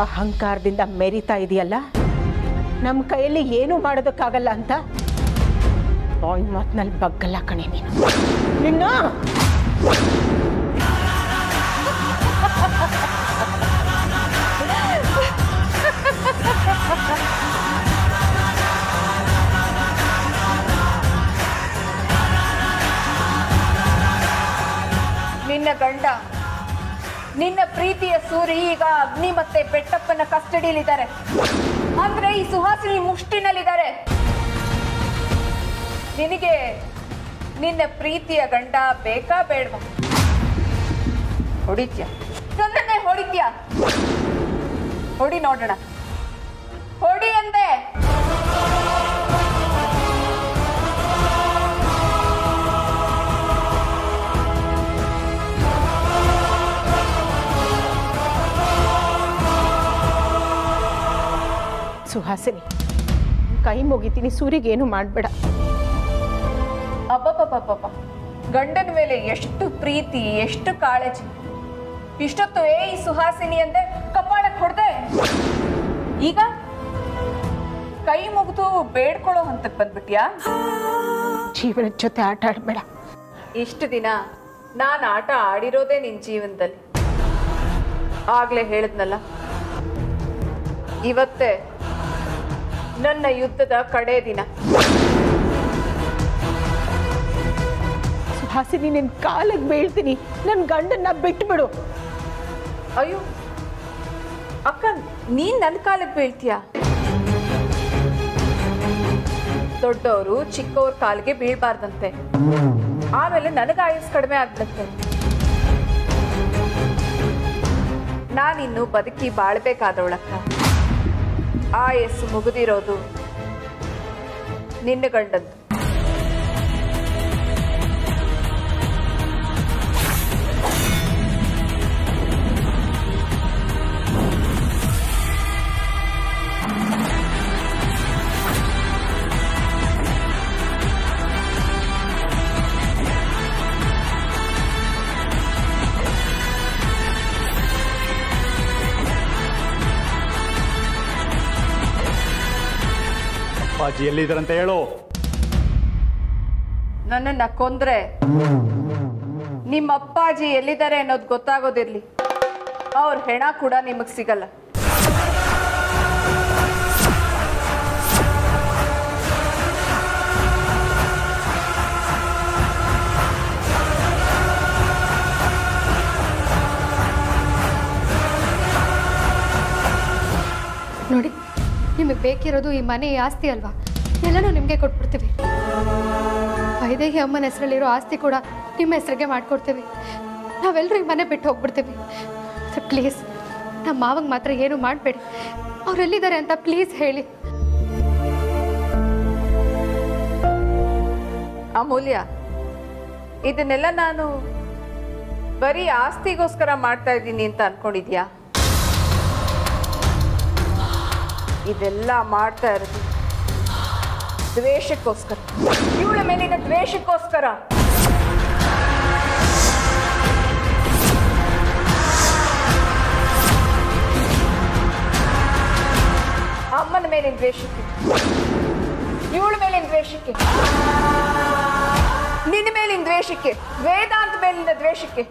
ಅಹಂಕಾರದಿಂದ ಮೆರಿತಾ ಇದೆಯಲ್ಲ, ನಮ್ಮ ಕೈಯಲ್ಲಿ ಏನೂ ಮಾಡೋದಕ್ಕಾಗಲ್ಲ ಅಂತ ಬಾಯ್ ಮಾತಿನಲ್ಲಿ ಬಗ್ಗಲ್ಲ ಕಣೆ ನೀನು. ನಿನ್ನ ನಿನ್ನ ಗಂಡ, ನಿನ್ನ ಪ್ರೀತಿಯ ಸೂರಿ ಈಗ ಅಗ್ನಿ ಮತ್ತೆ ಬೆಟ್ಟಪ್ಪನ ಕಸ್ಟಡಿಯಲ್ಲಿದ್ದಾರೆ. ಅಂದ್ರೆ ಈ ಸುಹಾಸಿನಿ ಮುಷ್ಟಿನಲ್ಲಿದ್ದಾರೆ. ನಿನಗೆ ನಿನ್ನ ಪ್ರೀತಿಯ ಗಂಡ ಬೇಕಾ ಬೇಡವಾ? ಹೊಡಿತ್ಯಾ? ನನ್ನನ್ನೇ ಹೊಡಿತ್ಯಾ? ಹೊಡಿ ನೋಡೋಣ. ಹೊಡಿ ಅಂದೆ. ಸುಹಾಸಿನಿ, ಕೈ ಮುಗಿತೀನಿ, ಸೂರಿಗೆ ಏನು ಮಾಡಬೇಡ. ಅಬ್ಬಬ್ಬಬ್ಬಬ್ಬ, ಗಂಡನ ಮೇಲೆ ಎಷ್ಟು ಪ್ರೀತಿ, ಎಷ್ಟು ಕಾಳಜಿ. ಇಷ್ಟೊತ್ತು ಈ ಸುಹಾಸಿನಿ ಅಂದೆ ಕಪಾಳಕ್ಕೆ ಹೊಡೆದೆ. ಈಗ ಕೈ ಮುಗಿದು ಬೇಡ್ಕೊಳ್ಳೋ ಹಂತಕ್ಕೆ ಬಂದ್ಬಿಟ್ಯಾ? ಜೀವನದ ಜೊತೆ ಆಟ ಆಡಬೇಡ. ಇಷ್ಟು ದಿನ ನಾನು ಆಟ ಆಡಿರೋದೇ ನಿನ್ನ ಜೀವನದಲ್ಲಿ. ಆಗ್ಲೇ ಹೇಳಿದ್ನಲ್ಲ, ಇವತ್ತೇ ನನ್ನ ಯುದ್ಧದ ಕಡೆ ದಿನ. ಸುಹಾಸಿನಿ, ನಿನ್ನ ಕಾಲಿಗೆ ಬೀಳ್ತೀನಿ, ನನ್ನ ಗಂಡನ್ನ ಬಿಟ್ಬಿಡು. ಅಯ್ಯೋ ಅಕ್ಕ, ನೀನ್ ನನ್ನ ಕಾಲಿಗೆ ಬೀಳ್ತೀಯ? ದೊಡ್ಡವರು ಚಿಕ್ಕವ್ರ ಕಾಲಿಗೆ ಬೀಳ್ಬಾರ್ದಂತೆ, ಆಮೇಲೆ ನನಗೆ ಆಯುಸ್ ಕಡಿಮೆ ಆಗ್ಬಿಡುತ್ತೆ. ನಾನಿನ್ನು ಬದುಕಿ ಬಾಳ್ಬೇಕಾದವಳಕ್ಕ. ಆಯಸ್ಸು ಮುಗಿದಿರೋದು ನಿನ್ನ ಗಂಡಂದು. ಅಪ್ಪಾಜಿ ಎಲ್ಲಿದ್ದಾರಂತ ಹೇಳು. ನನ್ನನ್ನ ಕೊಂದ್ರೆ ನಿಮ್ಮ ಅಪ್ಪಾಜಿ ಎಲ್ಲಿದ್ದಾರೆ ಅನ್ನೋದು ಗೊತ್ತಾಗೋದಿರ್ಲಿ. ಅವ್ರ ಹೆಣ ಕೂಡ ನಿಮಗ್ ಸಿಗಲ್ಲ. ನೋಡಿ, ನಿಮಗೆ ಬೇಕಿರೋದು ಈ ಮನೆ, ಈ ಆಸ್ತಿ ಅಲ್ವಾ? ಎಲ್ಲನೂ ನಿಮಗೆ ಕೊಟ್ಬಿಡ್ತೀವಿ. ವೈದೇಹಿ ಅಮ್ಮನ ಹೆಸರಲ್ಲಿರೋ ಆಸ್ತಿ ಕೂಡ ನಿಮ್ಮ ಹೆಸರಿಗೆ ಮಾಡಿಕೊಡ್ತೀವಿ. ನಾವೆಲ್ಲರೂ ಈ ಮನೆ ಬಿಟ್ಟು ಹೋಗ್ಬಿಡ್ತೀವಿ. ಪ್ಲೀಸ್ ನಮ್ಮ ಮಾವಂಗೆ ಮಾತ್ರ ಏನು ಮಾಡಬೇಡಿ. ಅವರೆಲ್ಲಿದ್ದಾರೆ ಅಂತ ಪ್ಲೀಸ್ ಹೇಳಿ. ಅಮೂಲ್ಯ, ಇದನ್ನೆಲ್ಲ ನಾನು ಬರೀ ಆಸ್ತಿಗೋಸ್ಕರ ಮಾಡ್ತಾ ಇದ್ದೀನಿ ಅಂತ ಅನ್ಕೊಂಡಿದ್ಯಾ? ಇದೆಲ್ಲ ಮಾಡ್ತಾ ಇರೋದು ದ್ವೇಷಕ್ಕೋಸ್ಕರ, ಇವಳ ಮೇಲಿನ ದ್ವೇಷಕ್ಕೋಸ್ಕರ. ಅಮ್ಮನ ಮೇಲಿನ ದ್ವೇಷಕ್ಕೆ, ಇವಳ ಮೇಲಿನ ದ್ವೇಷಕ್ಕೆ, ನಿನ್ನ ಮೇಲಿನ ದ್ವೇಷಕ್ಕೆ, ವೇದಾಂತ ಮೇಲಿನ ದ್ವೇಷಕ್ಕೆ.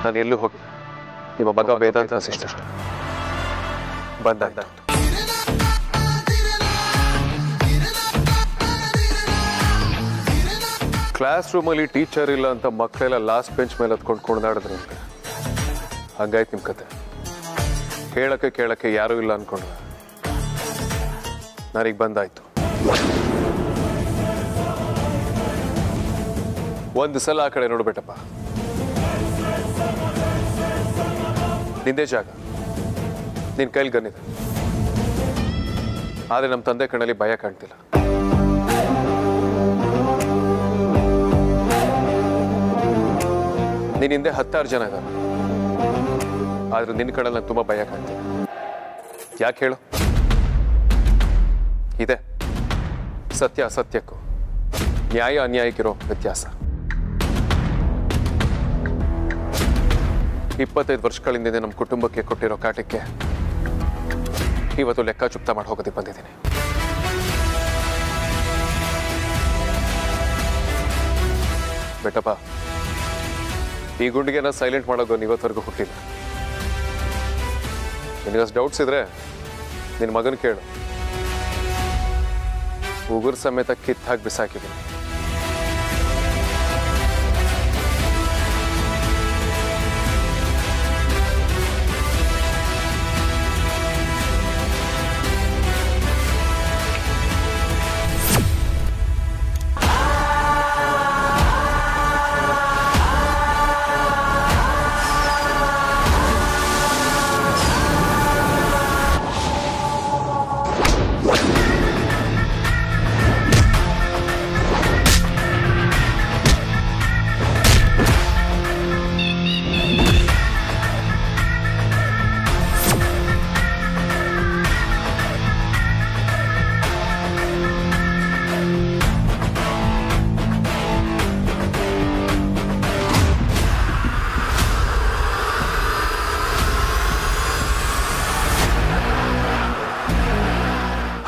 ನಾನು ಎಲ್ಲೂ ಹೋಗಿ ನಿಮ್ಮ ಮಗ ವೇದಾಂತ ಸಿಸ್ಟರ್ ಬಂದ. ಕ್ಲಾಸ್ ರೂಮಲ್ಲಿ ಟೀಚರ್ ಇಲ್ಲ ಅಂತ ಮಕ್ಕಳೆಲ್ಲ ಲಾಸ್ಟ್ ಬೆಂಚ್ ಮೇಲೆ ಹತ್ಕೊಂಡು ಕುಣಿದಾಡಿದ್ರು ಅಂತ. ಹಂಗಾಯ್ತು ನಿಮ್ಮ ಕತೆ. ಕೇಳಕ್ಕೆ ಯಾರೂ ಇಲ್ಲ ಅನ್ಕೊಂಡ್ರೆ ನನಗೆ ಬಂದಾಯ್ತು. ಒಂದು ಸಲ ಆ ಕಡೆ ನೋಡು ಬೆಟ್ಟಪ್ಪ. ನಿಂದೇ ಜಾಗ, ನಿನ್ನ ಕೈಲಿ ಗನ್ನಿದೆ. ಆದರೆ ನಮ್ಮ ತಂದೆ ಕಣ್ಣಲ್ಲಿ ಭಯ ಕಾಣ್ತಿಲ್ಲ. ನಿನ್ನ ಹಿಂದೆ 10 ಜನ ಇದ್ದಾರೆ, ಆದ್ರೆ ನಿನ್ನ ಕಣ್ಣಲ್ಲಿ ನಂಗೆ ತುಂಬ ಭಯ ಕಾಣ್ತಿಲ್ಲ. ಯಾಕೆ ಹೇಳು? ಇದೆ ಸತ್ಯ ಅಸತ್ಯಕ್ಕೂ, ನ್ಯಾಯ ಅನ್ಯಾಯಕ್ಕಿರೋ ವ್ಯತ್ಯಾಸ. 25 ವರ್ಷಗಳಿಂದ ನಮ್ಮ ಕುಟುಂಬಕ್ಕೆ ಕೊಟ್ಟಿರೋ ಕಾಟಕ್ಕೆ ಇವತ್ತು ಲೆಕ್ಕ ಚುಪ್ತ ಮಾಡಿ ಹೋಗೋದಕ್ಕೆ ಬಂದಿದ್ದೀನಿ. ಬೆಟ್ಟಪ್ಪ, ಈ ಗುಂಡಿಗೆನ ಸೈಲೆಂಟ್ ಮಾಡೋದು ಇವತ್ತವರೆಗೂ ಹುಟ್ಟಿಲ್ಲ. ನಿನಗಷ್ಟು ಡೌಟ್ಸ್ ಇದ್ರೆ ನಿನ್ನ ಮಗನ ಕೇಳು. ಉಗುರು ಸಮೇತ ಕಿತ್ತಾಗಿ ಬಿಸಾಕಿದ್ದೀನಿ.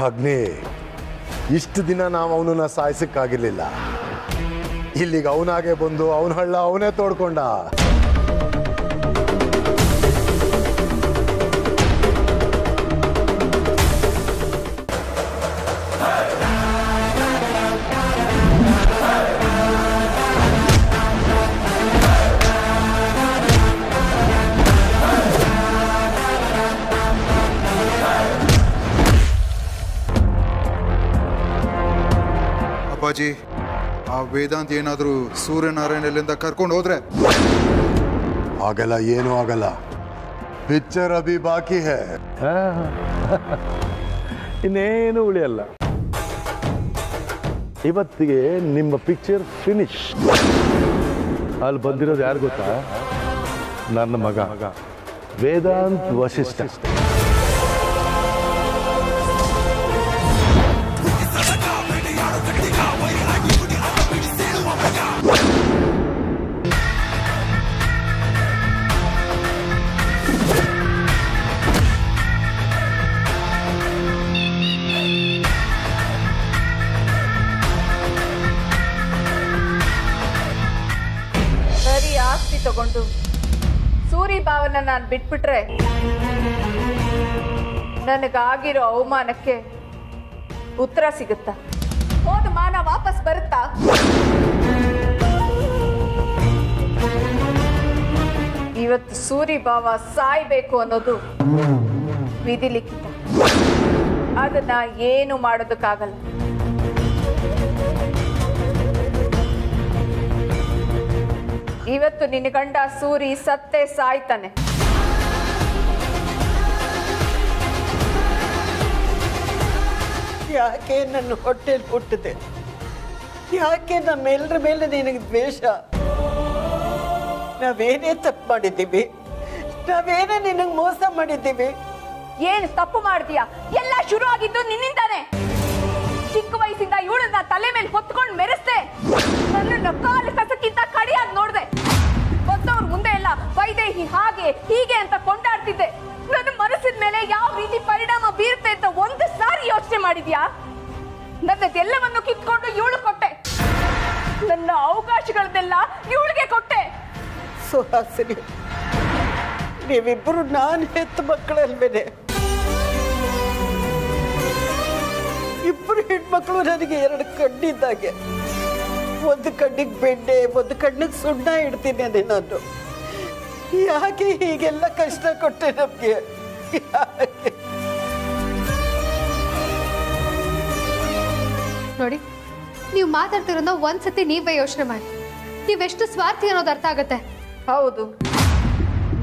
ಅಗ್ನಿ, ಇಷ್ಟು ದಿನ ನಾವು ಅವನನ್ನ ಸಾಯಿಸಕ್ಕಾಗಿರ್ಲಿಲ್ಲ. ಇಲ್ಲಿಗೆ ಅವನಾಗೆ ಬಂದು ಅವನ ಹಳ್ಳ ಅವನೇ ತೋಡ್ಕೊಂಡ. ಅಪ್ಪಾಜಿ, ಆ ವೇದಾಂತ್ ಏನಾದರೂ ಸೂರ್ಯನಾರಾಯಣ ಎಲ್ಲಿಂದ ಕರ್ಕೊಂಡು ಹೋದ್ರೆ? ಆಗಲ್ಲ, ಏನೂ ಆಗಲ್ಲ. ಪಿಕ್ಚರ್ ಅಭಿ ಬಾಕಿ ಹೇ. ಇನ್ನೇನು ಉಳಿಯಲ್ಲ. ಇವತ್ತಿಗೆ ನಿಮ್ಮ ಪಿಕ್ಚರ್ ಫಿನಿಶ್. ಅಲ್ಲಿ ಬಂದಿರೋದು ಯಾರು ಗೊತ್ತಾ? ನನ್ನ ಮಗ ವೇದಾಂತ್ ವಶಿಷ್ಠ. ಆಸ್ತಿ ತಗೊಂಡು ಸೂರಿ ಭಾವನ ನಾನು ಬಿಟ್ಬಿಟ್ರೆ ನನಗಾಗಿರೋ ಅವಮಾನಕ್ಕೆ ಉತ್ತರ ಸಿಗುತ್ತಾ? ಹೋದ ಮಾನ ವಾಪಸ್ ಬರುತ್ತಾ? ಇವತ್ತು ಸೂರಿ ಭಾವ ಸಾಯ್ಬೇಕು ಅನ್ನೋದು ವಿಧಿ ಲಿಖಿತ. ಅದನ್ನ ಏನು ಮಾಡೋದಕ್ಕಾಗಲ್ಲ. ಇವತ್ತು ನಿನ್ನ ಗಂಡ ಸೂರಿ ಸತ್ತೇ ಸಾಯ್ತಾನೆ. ಯಾಕೆ ನನ್ನ ಹೊಟ್ಟೆಲಿ ಹುಟ್ಟಿದೆ? ಯಾಕೆ ನಮ್ಮೆಲ್ಲರ ಮೇಲೆ ನಿನಗೆ ದ್ವೇಷ? ನಾವೇನೇ ತಪ್ಪು ಮಾಡಿದ್ದೀವಿ? ನಾವೇನೇ ನಿನಗೆ ಮೋಸ ಮಾಡಿದ್ದೀವಿ? ಏನು ತಪ್ಪು ಮಾಡ್ತೀಯಾ? ಎಲ್ಲ ಶುರು ಆಗಿದ್ದು ನಿನ್ನಿಂದಾನೆ. ಚಿಕ್ಕ ವಯಸ್ಸಿಂದ ಇವಳನ್ನ ತಲೆ ಮೇಲೆ ಹೊತ್ಕೊಂಡು ಮೆರೆಸ್ದೆ. ನನ್ನನ್ನ ಕಾಲು ಕಸಕ್ಕಿಂತ ಕಡಿಯಾಗಿ ನೋಡ್ದೆ. ಬಂದವ್ರ ಮುಂದೆ ಎಲ್ಲ ವೈದೇಹಿ ಹಾಗೆ ಹೀಗೆ ಅಂತ ಕೊಂಡಾಡ್ತಿದ್ದೆ. ನನ್ನ ಮನಸ್ಸಿನ ಮೇಲೆ ಯಾವ ರೀತಿ ಪರಿಣಾಮ ಬೀರುತ್ತೆ ಅಂತ ಒಂದು ಸಾರಿ ಯೋಚನೆ ಮಾಡಿದ್ಯಾ? ನನ್ನದೆಲ್ಲವನ್ನು ಕಿತ್ಕೊಂಡು ಇವಳು ಕೊಟ್ಟೆ. ನನ್ನ ಅವಕಾಶಗಳನ್ನೆಲ್ಲ ಇವಳಿಗೆ ಕೊಟ್ಟೆ. ಸುಹಾಸಿನಿ, ನೀವಿಬ್ಬರು ನಾನು ಹೆತ್ತ ಮಕ್ಕಳಲ್ವೇನೆ? ಇಬ್ಬರು ಹೆಣ್ಮಕ್ಳು ನನಗೆ 2 ಕಣ್ಣಿದ್ದಾಗೆ. ಒಂದು ಕಣ್ಣಿಗೆ ಬೆಣ್ಣೆ, ಒಂದು ಕಣ್ಣಿಗೆ ಸುಣ್ಣ ಇಡ್ತೀನಿ ನಾನು. ಯಾಕೆ ಹೀಗೆಲ್ಲ ಕಷ್ಟ ಕೊಟ್ಟೆ ನಮ್ಗೆ? ಯಾಕೆ? ನೋಡಿ, ನೀವು ಮಾತಾಡ್ತಿರೋದ ಒಂದ್ಸತಿ ನೀವೇ ಯೋಚನೆ ಮಾಡಿ. ನೀವೆಷ್ಟು ಸ್ವಾರ್ಥಿ ಅನ್ನೋದು ಅರ್ಥ ಆಗತ್ತೆ. ಹೌದು,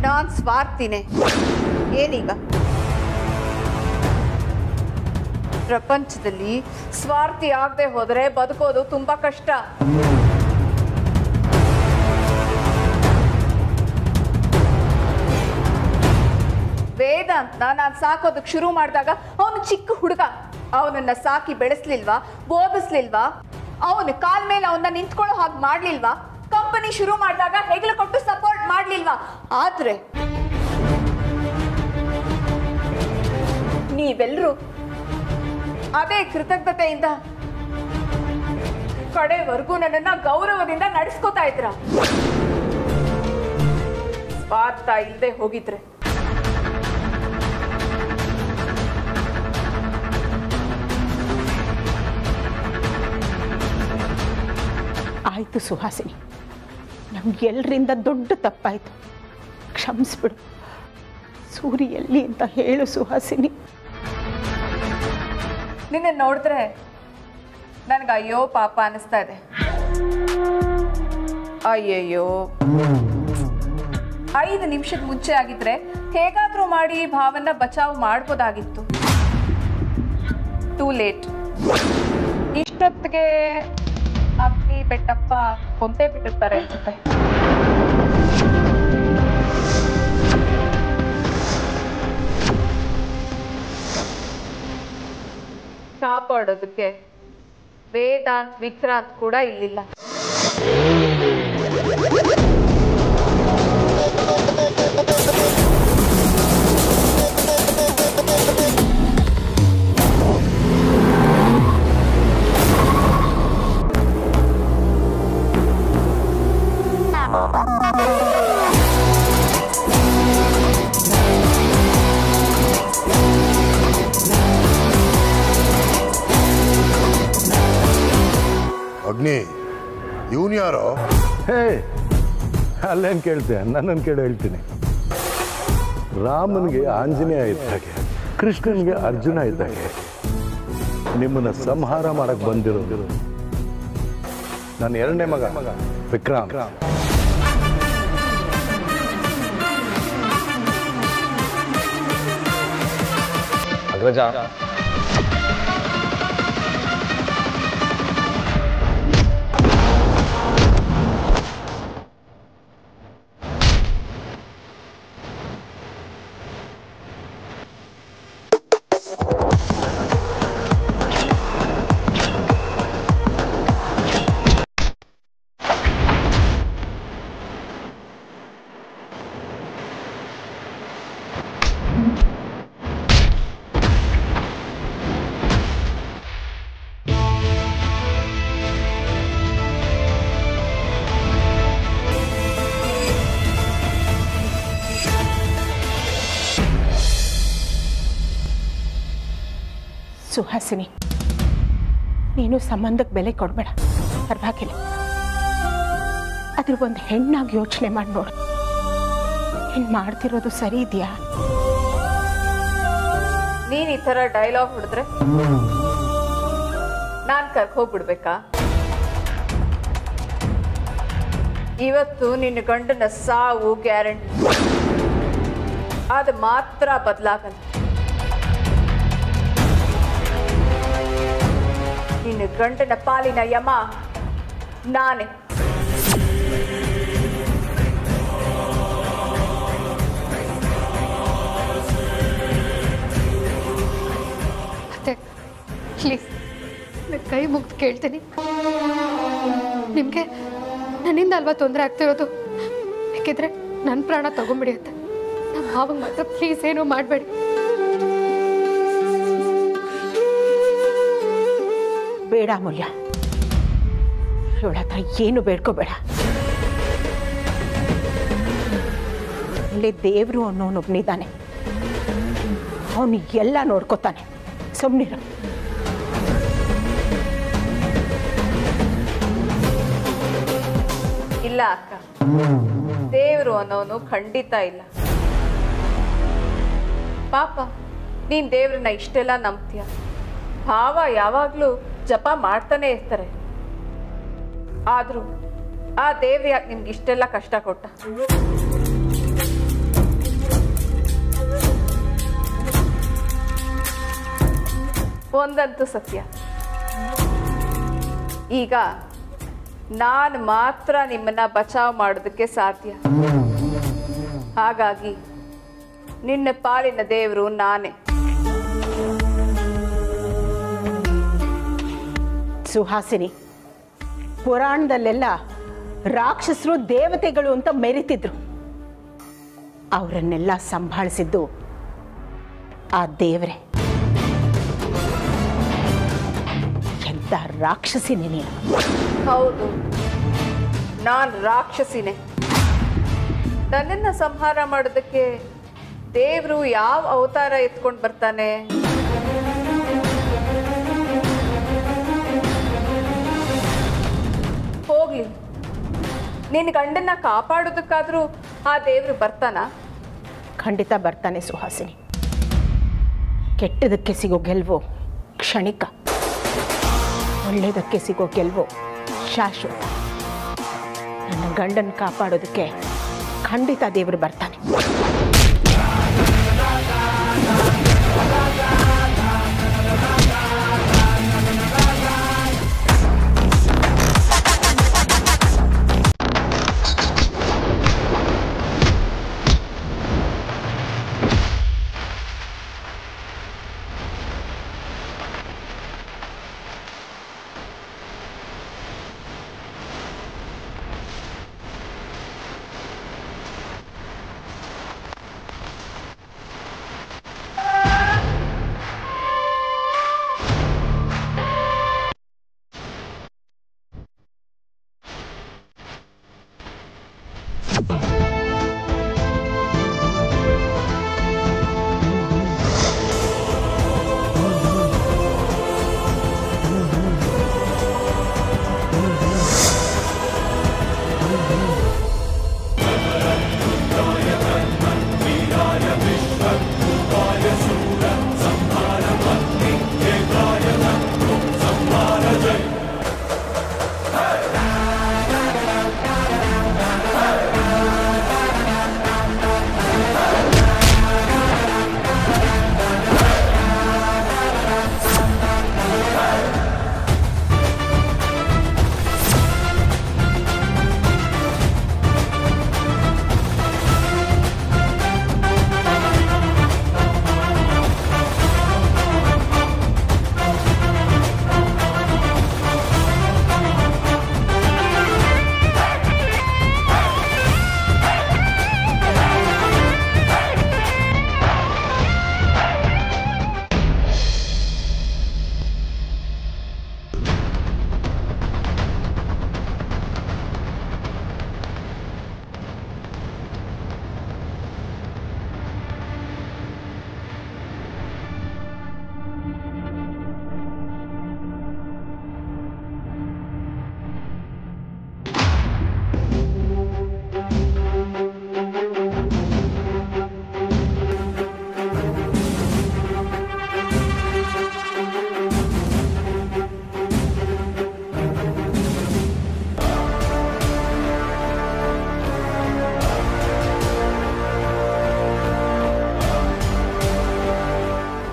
ನಾನ್ ಸ್ವಾರ್ಥಿನೇ. ಏನೀಗ ಪ್ರಪಂಚದಲ್ಲಿ ಸ್ವಾರ್ಥಿ ಆಗದೆ ಹೋದ್ರೆ ಬದುಕೋದು ತುಂಬಾ ಕಷ್ಟ. ವೇದಾಂತ್ನ ನಾನು ಸಾಕೋದಕ್ಕೆ ಶುರು ಮಾಡಿದಾಗ ಅವನು ಚಿಕ್ಕ ಹುಡುಗ. ಅವನನ್ನ ಸಾಕಿ ಬೆಳೆಸ್ಲಿಲ್ವಾ, ಓದಿಸ್ಲಿಲ್ವಾ, ಅವನ ಕಾಲ್ ಮೇಲೆ ಅವನ್ನ ನಿಂತ್ಕೊಳ್ಳೋ ಹಾಗೆ ಮಾಡ್ಲಿಲ್ವಾ, ಕಂಪನಿ ಶುರು ಮಾಡಿದಾಗ ಹೆಗಲು ಕೊಟ್ಟು ಸಪೋರ್ಟ್ ಮಾಡ್ಲಿಲ್ವಾ? ಆದ್ರೆ ನೀವೆಲ್ಲರೂ ಅದೇ ಕೃತಜ್ಞತೆಯಿಂದ ಕಡೆವರೆಗೂ ನನ್ನನ್ನ ಗೌರವದಿಂದ ನಡೆಸ್ಕೋತಾ ಇದ್ರ. ಸ್ವಾರ್ಥ ಇಲ್ಲದೆ ಹೋಗಿದ್ರೆ ಆಯಿತು ಸುಹಾಸಿನಿ, ನಮ್ಗೆಲ್ಲರಿಂದ ದೊಡ್ಡ ತಪ್ಪಾಯಿತು, ಕ್ಷಮಿಸ್ಬಿಡು. ಸೂರಿ ಎಲ್ಲಿ ಅಂತ ಹೇಳು ಸುಹಾಸಿನಿ. ನಿನ್ನ ನೋಡಿದ್ರೆ ನನಗೆ ಅಯ್ಯೋ ಪಾಪ ಅನಿಸ್ತಾ ಇದೆ. ಅಯ್ಯಯ್ಯೋ, 5 ನಿಮಿಷದ ಮುಂಚೆ ಆಗಿದ್ರೆ ಹೇಗಾದ್ರೂ ಮಾಡಿ ಭಾವನ ಬಚಾವ್ ಮಾಡ್ಬೋದಾಗಿತ್ತು. Too late. ಇಷ್ಟೊತ್ತಿಗೆ ಅಪ್ಪಿ ಬೆಟ್ಟಪ್ಪ ಕೊಂತೆ ಬಿಟ್ಟಿರ್ತಾರೆ ಅನ್ಸುತ್ತೆ. ಕಾಪಾಡೋದಕ್ಕೆ ವೇದಾಂತ್ ವಿಕ್ರಾಂತ್ ಕೂಡ ಇಲ್ಲಿಲ್ಲ. ಅಗ್ನಿ, ಇವನು ಯಾರೋ? ಹೇ, ಅಲ್ಲೇನು ಕೇಳ್ತೆ, ನನ್ನನ್ನು ಕೇಳಿ ಹೇಳ್ತೀನಿ. ರಾಮನಿಗೆ ಆಂಜನೇಯ ಇದ್ದಾಗೆ, ಕೃಷ್ಣನಿಗೆ ಅರ್ಜುನ ಇದ್ದಾಗೆ ನಿಮ್ಮನ್ನ ಸಂಹಾರ ಮಾಡಕ್ ಬಂದಿರೋದು ನನ್ನ 2ನೇ ಮಗ ವಿಕ್ರಾಂತ್. ಅಗ್ರಜ, ಸುಹಾಸಿನಿ, ನೀನು ಸಂಬಂಧಕ್ಕೆ ಬೆಲೆ ಕೊಡಬೇಡ, ಪರವಾಗಿಲ್ಲ. ಅದ್ರ ಒಂದು ಹೆಣ್ಣಾಗಿ ಯೋಚನೆ ಮಾಡಿ ನೋಡು. ನೀನು ಮಾಡ್ತಿರೋದು ಸರಿ ಇದೆಯಾ? ನೀನ್ ಈ ತರ ಡೈಲಾಗ್ ಹೊಡೆದ್ರೆ ನಾನ್ ಕರ್ಕೋಗ್ಬಿಡ್ಬೇಕಾ? ಇವತ್ತು ನಿನ್ನ ಗಂಡನ ಸಾವು ಗ್ಯಾರಂಟಿ. ಅದು ಮಾತ್ರ ಬದಲಾಗಲ್ಲ. ನಿನ್ನ ಗಂಡನ ಪಾಲಿನ ಯಮ ನಾನೇ. ಮತ್ತೆ ಪ್ಲೀಸ್ ಕೈ ಮುಗ್ದು ಕೇಳ್ತೀನಿ, ನಿಮಗೆ ನನ್ನಿಂದ ಅಲ್ವಾ ತೊಂದರೆ ಆಗ್ತಿರೋದು? ಬೇಕಿದ್ರೆ ನನ್ನ ಪ್ರಾಣ ತಗೊಂಬಿಡಿ ಅಂತ. ನಮ್ಮ ಮಾವಂಗೆ ಮಾತ್ರ ಪ್ಲೀಸ್ ಏನೂ ಮಾಡಬೇಡಿ. ಬೇಡ ಅಮೂಲ್ಯ, ಇವಳ ಹತ್ರ ಏನು ಬೇಡ್ಕೋಬೇಡ. ಇಲ್ಲಿ ದೇವರು ಅನ್ನೋನೊಬ್ಬನಿದ್ದಾನೆ, ಅವನು ಎಲ್ಲ ನೋಡ್ಕೋತಾನೆ. ಸುಮ್ಮನಿರು. ಇಲ್ಲ ಅಕ್ಕ, ದೇವರು ಅನ್ನೋನು ಖಂಡಿತ ಇಲ್ಲ. ಪಾಪ ನೀನ್ ದೇವ್ರನ್ನ ಇಷ್ಟೆಲ್ಲ ನಂಬ್ತೀಯ. ಭಾವ ಯಾವಾಗ್ಲೂ ಜಪ ಮಾಡ್ತಾನೆ ಇರ್ತಾರೆ. ಆದ್ರೂ ಆ ದೇವ್ರು ಯಾಕೆ ನಿಮ್ಗೆ ಇಷ್ಟೆಲ್ಲ ಕಷ್ಟ ಕೊಟ್ಟ? ಒಂದಂತೂ ಸತ್ಯ, ಈಗ ನಾನು ಮಾತ್ರ ನಿಮ್ಮನ್ನ ಬಚಾವ್ ಮಾಡೋದಕ್ಕೆ ಸಾಧ್ಯ. ಹಾಗಾಗಿ ನಿನ್ನ ಪಾಲಿನ ದೇವರು ನಾನೇ. ಸುಹಾಸಿನಿ, ಪುರಾಣದಲ್ಲೆಲ್ಲ ರಾಕ್ಷಸರು ದೇವತೆಗಳು ಅಂತ ಮೆರಿತಿದ್ರು. ಅವರನ್ನೆಲ್ಲ ಸಂಭಾಳಿಸಿದ್ದು ಆ ದೇವರೇ. ಎಂತ ರಾಕ್ಷಸಿನೇ ನೀನು. ಹೌದು, ನಾನು ರಾಕ್ಷಸಿನೇ. ನನ್ನನ್ನು ಸಂಹಾರ ಮಾಡೋದಕ್ಕೆ ದೇವರು ಯಾವ ಅವತಾರ ಎತ್ಕೊಂಡು ಬರ್ತಾನೆ? ಹೋಗ್ಲಿ, ನಿನ್ನ ಗಂಡನ್ನ ಕಾಪಾಡೋದಕ್ಕಾದ್ರೂ ಆ ದೇವರು ಬರ್ತಾನ? ಖಂಡಿತ ಬರ್ತಾನೆ ಸುಹಾಸಿನಿ. ಕೆಟ್ಟದಕ್ಕೆ ಸಿಗೋ ಗೆಲುವು ಕ್ಷಣಿಕ, ಒಳ್ಳೆಯದಕ್ಕೆ ಸಿಗೋ ಗೆಲುವು ಶಾಶ್ವತ. ನನ್ನ ಗಂಡನ ಕಾಪಾಡೋದಕ್ಕೆ ಖಂಡಿತ ದೇವರು ಬರ್ತಾನೆ.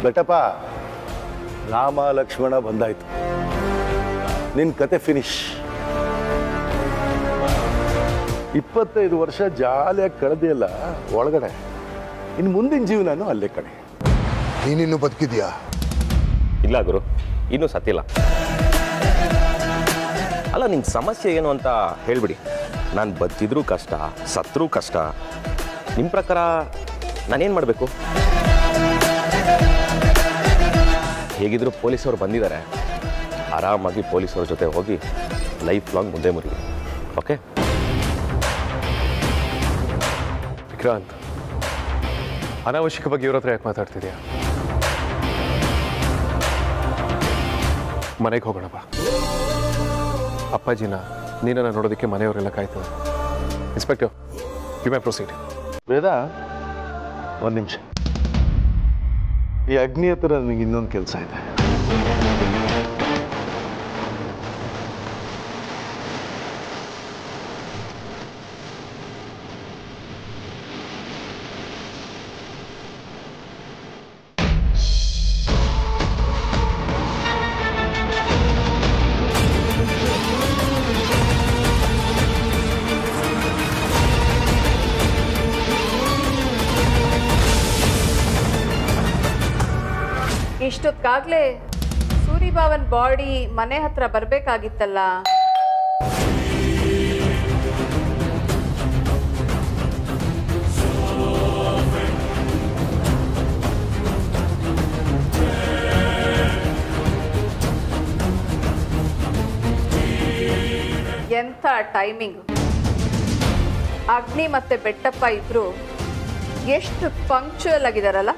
ಬೆಟಪ್ಪ, ರಾಮ ಲಕ್ಷ್ಮಣ ಬಂದಾಯ್ತು, ನಿನ್ನ ಕತೆ ಫಿನಿಶ್. 25 ವರ್ಷ ಜಾಲಿಯಾಗಿ ಕಳೆದಿಲ್ಲ ಒಳಗಡೆ, ಇನ್ನು ಮುಂದಿನ ಜೀವನನೂ ಅಲ್ಲೇ ಕಡೆ. ನೀನಿನ್ನು ಬದುಕಿದ್ಯಾ? ಇಲ್ಲ ಗುರು, ಇನ್ನೂ ಸತ್ತಿಲ್ಲ. ಅಲ್ಲ, ನಿನ್ನ ಸಮಸ್ಯೆ ಏನು ಅಂತ ಹೇಳ್ಬಿಡಿ. ನಾನು ಬದುಕಿದ್ರೂ ಕಷ್ಟ, ಸತ್ರೂ ಕಷ್ಟ. ನಿಮ್ಮ ಪ್ರಕಾರ ನಾನೇನು ಮಾಡಬೇಕು? ಹೇಗಿದ್ರು ಪೊಲೀಸವ್ರು ಬಂದಿದ್ದಾರೆ, ಆರಾಮಾಗಿ ಪೊಲೀಸವ್ರ ಜೊತೆ ಹೋಗಿ ಲೈಫ್ ಲಾಂಗ್ ಮುಂದೆ ಮುರಿಲಿ. ಓಕೆ ವಿಕ್ರಾಂತ್, ಅನಾವಶ್ಯಕವಾಗಿ ಇವ್ರ ಹತ್ರ ಯಾಕೆ ಮಾತಾಡ್ತಿದ್ಯಾ? ಮನೆಗೆ ಹೋಗೋಣಪ್ಪ. ಅಪ್ಪಾಜಿನ ನೀನನ್ನು ನೋಡೋದಕ್ಕೆ ಮನೆಯವರೆಲ್ಲ ಕಾಯ್ತದೆ. Inspector, you may proceed. Veda, ಒಂದು ನಿಮಿಷ. ಈ ಅಗ್ನಿ ಹತ್ರ ನನಗೆ ಇನ್ನೊಂದು ಕೆಲಸ ಇದೆ. ಇಷ್ಟೊತ್ತಾಗ್ಲೇ ಸೂರಿಭಾವನ್ ಬಾಡಿ ಮನೆ ಹತ್ರ ಬರ್ಬೇಕಾಗಿತ್ತಲ್ಲ. ಎಂಥ ಟೈಮಿಂಗ್. ಅಗ್ನಿ ಮತ್ತೆ ಬೆಟ್ಟಪ್ಪ ಇಬ್ರು ಎಷ್ಟು ಪಂಕ್ಚುಯಲ್ ಆಗಿದಾರಲ್ಲ.